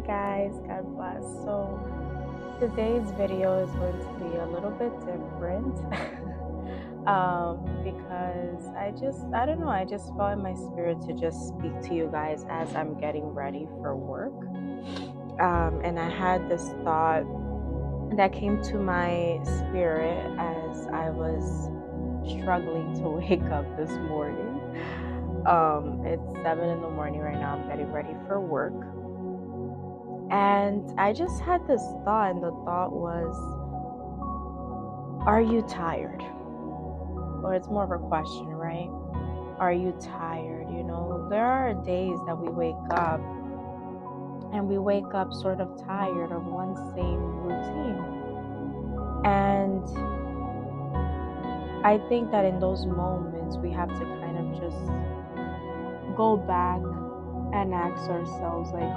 Hi guys, God bless. So today's video is going to be a little bit different because I don't know, I just felt in my spirit to just speak to you guys as I'm getting ready for work. And I had this thought that came to my spirit as I was struggling to wake up this morning. It's 7 in the morning right now. I'm getting ready for work. And I just had this thought, and the thought was, are you tired? Or it's more of a question, right? Are you tired? You know, there are days that we wake up and we wake up sort of tired of one same routine. And I think that in those moments, we have to kind of just go back and ask ourselves, like,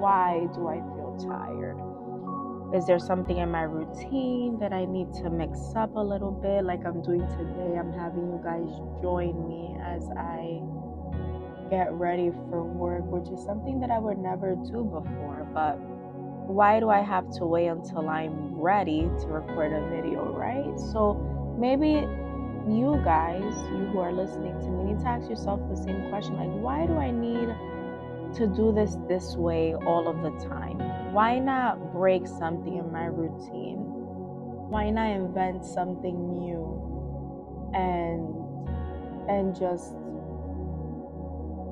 why do I feel tired? Is there something in my routine that I need to mix up a little bit, like I'm doing today? I'm having you guys join me as I get ready for work, which is something that I would never do before. But why do I have to wait until I'm ready to record a video, right? So maybe you guys, you who are listening to me, need to ask yourself the same question, like, why do I need to do this way all of the time? Why not break something in my routine? Why not invent something new and just,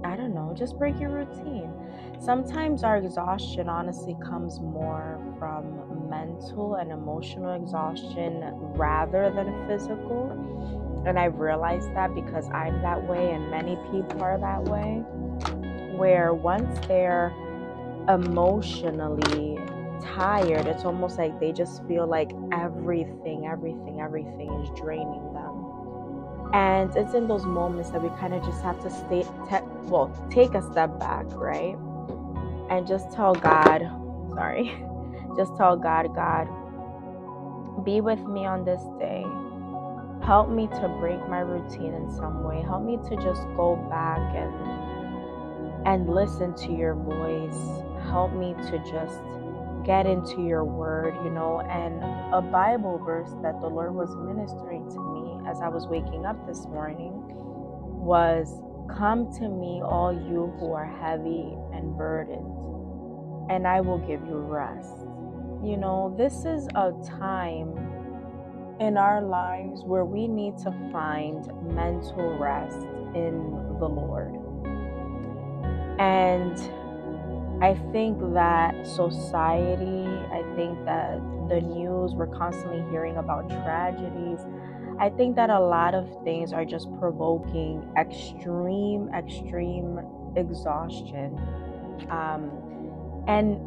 I don't know, just break your routine? Sometimes our exhaustion honestly comes more from mental and emotional exhaustion rather than physical. And I've realized that because I'm that way and many people are that way, where once they're emotionally tired, it's almost like they just feel like everything is draining them. And it's in those moments that we kind of just have to take a step back, right? And just tell God, just tell God, be with me on this day. Help me to break my routine in some way. Help me to just go back and listen to your voice. Help me to just get into your word, and a Bible verse that the Lord was ministering to me as I was waking up this morning was, come to me, all you who are heavy and burdened, and I will give you rest. This is a time in our lives where we need to find mental rest in the Lord. And I think that society, I think that the news, we're constantly hearing about tragedies. I think that a lot of things are just provoking extreme exhaustion. And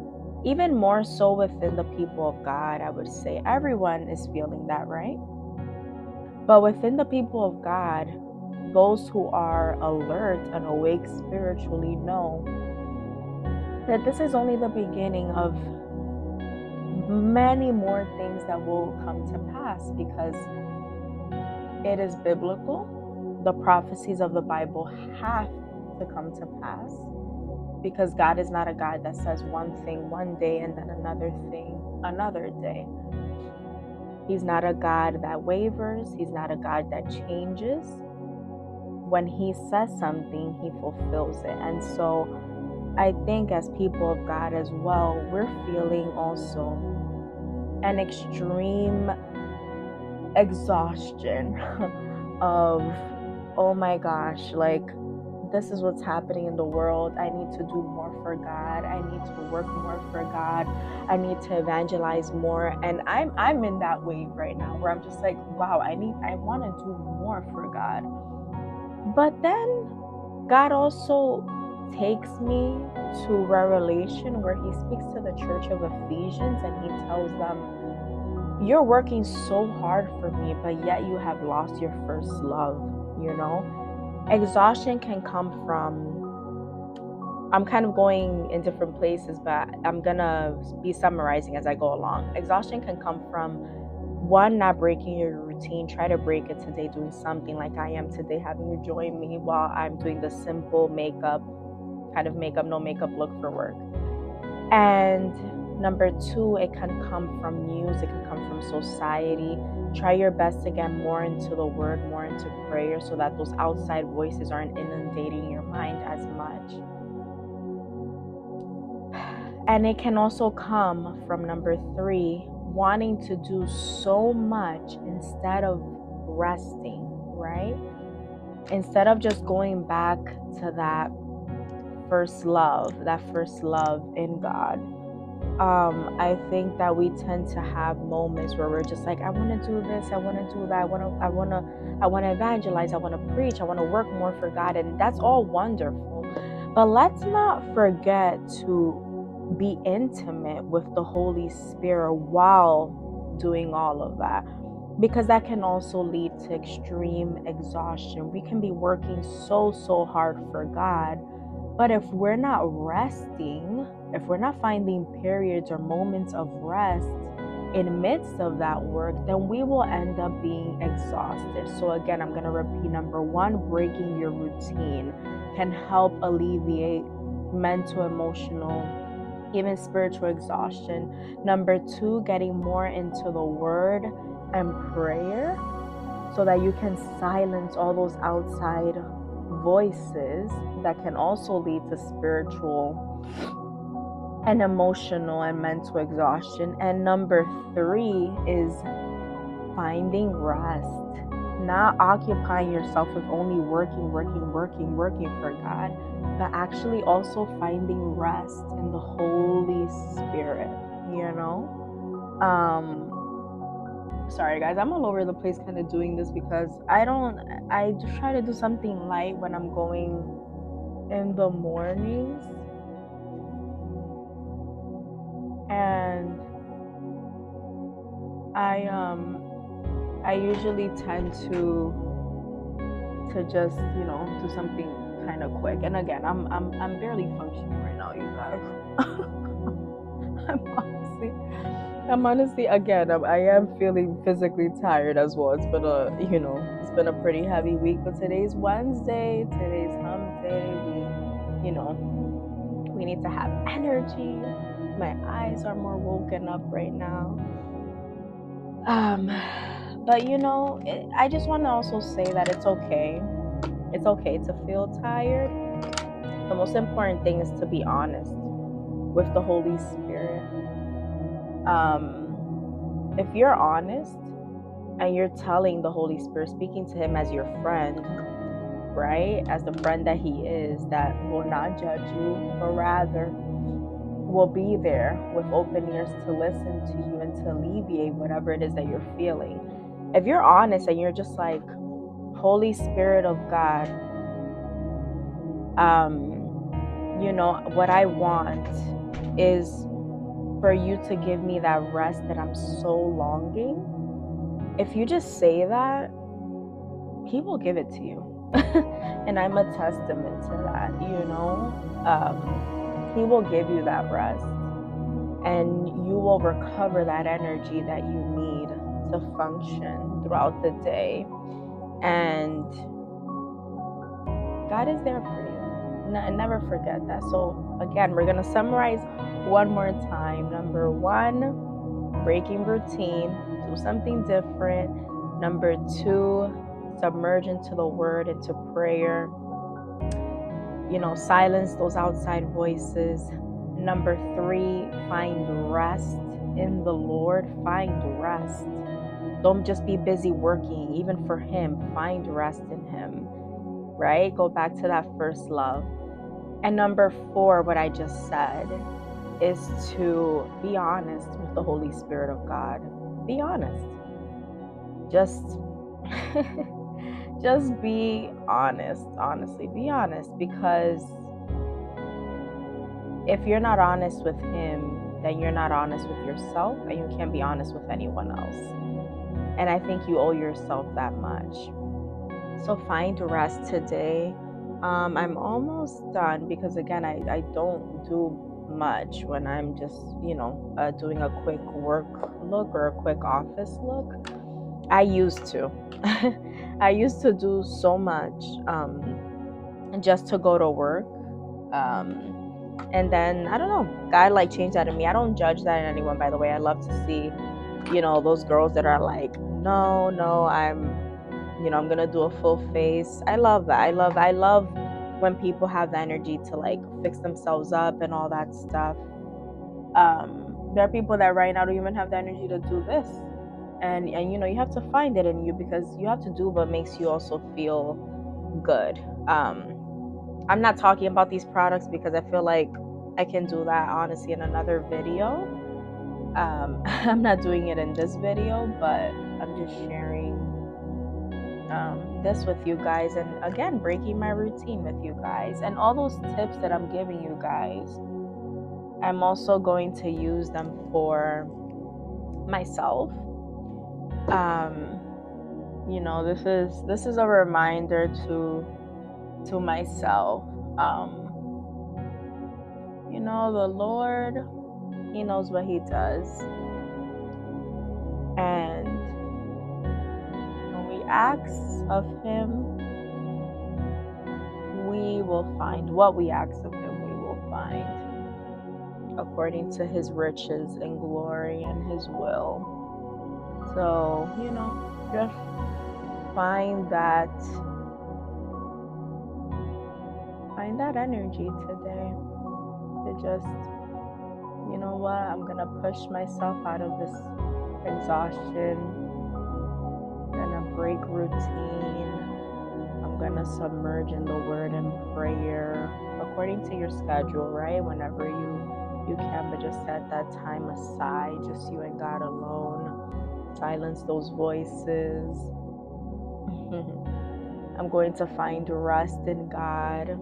even more so within the people of God, I would say everyone is feeling that, right? But within the people of God, those who are alert and awake spiritually know that this is only the beginning of many more things that will come to pass, because it is biblical. The prophecies of the Bible have to come to pass, because God is not a God that says one thing one day and then another thing another day. He's not a God that wavers. He's not a God that changes. When he says something, he fulfills it. And so I think as people of God as well, we're feeling also an extreme exhaustion of, oh my gosh, like, this is what's happening in the world. I need to do more for God. I need to work more for God. I need to evangelize more. And I'm in that wave right now where I'm just like, wow, I want to do more for God. But then God also takes me to Revelation, where he speaks to the church of Ephesians and he tells them, you're working so hard for me, but yet you have lost your first love. Exhaustion can come from, I'm kind of going in different places, but I'm gonna be summarizing as I go along. Exhaustion can come from, one, not breaking your routine. Try to break it today, doing something like I am today, having you join me while I'm doing the simple makeup, no makeup look for work. And number two, it can come from news, it can come from society. Try your best to get more into the word, more into prayer, so that those outside voices aren't inundating your mind as much. And it can also come from number three, wanting to do so much instead of resting, right? Instead of just going back to that first love in God. I think that we tend to have moments where we're just like, I want to do this, I want to do that, I want to evangelize, I want to preach, I want to work more for God, and that's all wonderful. But let's not forget to be intimate with the Holy Spirit while doing all of that, because that can also lead to extreme exhaustion. We can be working so hard for God, but if we're not resting, if we're not finding periods or moments of rest in the midst of that work, then we will end up being exhausted. So again, I'm going to repeat, number one, breaking your routine can help alleviate mental, emotional, even spiritual exhaustion. Number two, getting more into the word and prayer so that you can silence all those outside voices that can also lead to spiritual and emotional and mental exhaustion. And number three is finding rest, not occupying yourself with only working for God, but actually also finding rest in the Holy Spirit, Sorry guys, I'm all over the place kind of doing this because I just try to do something light when I'm going in the mornings. And I usually tend to just, do something kind of quick. And again, I'm barely functioning right now, you guys. I'm honestly, again, I am feeling physically tired as well. It's been it's been a pretty heavy week, but today's Wednesday, today's hump day. We need to have energy. My eyes are more woken up right now. But I just want to also say that it's okay. It's okay to feel tired. The most important thing is to be honest with the Holy Spirit. If you're honest and you're telling the Holy Spirit, speaking to him as your friend, right? As the friend that he is, that will not judge you, but rather will be there with open ears to listen to you and to alleviate whatever it is that you're feeling. If you're honest and you're just like, Holy Spirit of God, what I want is for you to give me that rest that I'm so longing. If you just say that, he will give it to you. And I'm a testament to that, he will give you that rest, and you will recover that energy that you need to function throughout the day. And God is there for you. Never forget that. So again, we're going to summarize one more time. Number one, breaking routine, do something different. Number two, submerge into the word, into prayer. Silence those outside voices. Number three, find rest in the Lord. Find rest. Don't just be busy working, even for him. Find rest in him, right? Go back to that first love. And number four, what I just said, is to be honest with the Holy Spirit of God. Be honest. Just be honest. Honestly, be honest, because if you're not honest with him, then you're not honest with yourself, and you can't be honest with anyone else. And I think you owe yourself that much. So find rest today. I'm almost done because again, I don't do much when I'm just, doing a quick work look or a quick office look. I used to. I used to do so much just to go to work. And then I don't know, God like changed that in me. I don't judge that in anyone, by the way. I love to see, those girls that are like, no, I'm gonna do a full face. I love that. I love when people have the energy to like fix themselves up and all that stuff. There are people that right now don't even have the energy to do this. And you have to find it in you, because you have to do what makes you also feel good. I'm not talking about these products because I feel like I can do that honestly in another video. I'm not doing it in this video, but I'm just sharing this with you guys, and again, breaking my routine with you guys. And all those tips that I'm giving you guys, I'm also going to use them for myself. This is a reminder to myself. The Lord, He knows what He does. And when we ask of Him, we will find what we ask of Him, we will find, according to His riches and glory and His will. So, just find that energy today to just, I'm gonna push myself out of this exhaustion. I'm gonna break routine. I'm gonna submerge in the word and prayer according to your schedule, right? Whenever you can, but just set that time aside, just you and God alone. Silence those voices. I'm going to find rest in God.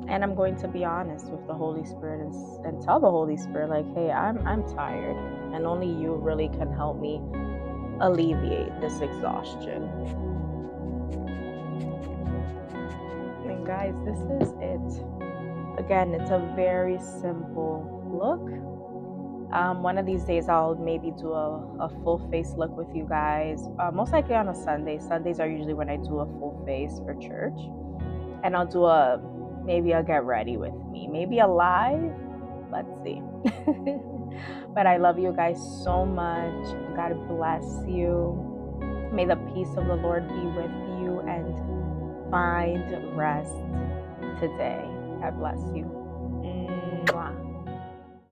And I'm going to be honest with the Holy Spirit and tell the Holy Spirit, like, hey, I'm tired, and only you really can help me alleviate this exhaustion. And guys, this is it. Again, it's a very simple look. One of these days I'll maybe do a full face look with you guys, most likely on a Sunday. Sundays are usually when I do a full face for church, and I'll do maybe a get ready with me, maybe a live, let's see. But I love you guys so much. God bless you. May the peace of the Lord be with you, and find rest today. God bless you.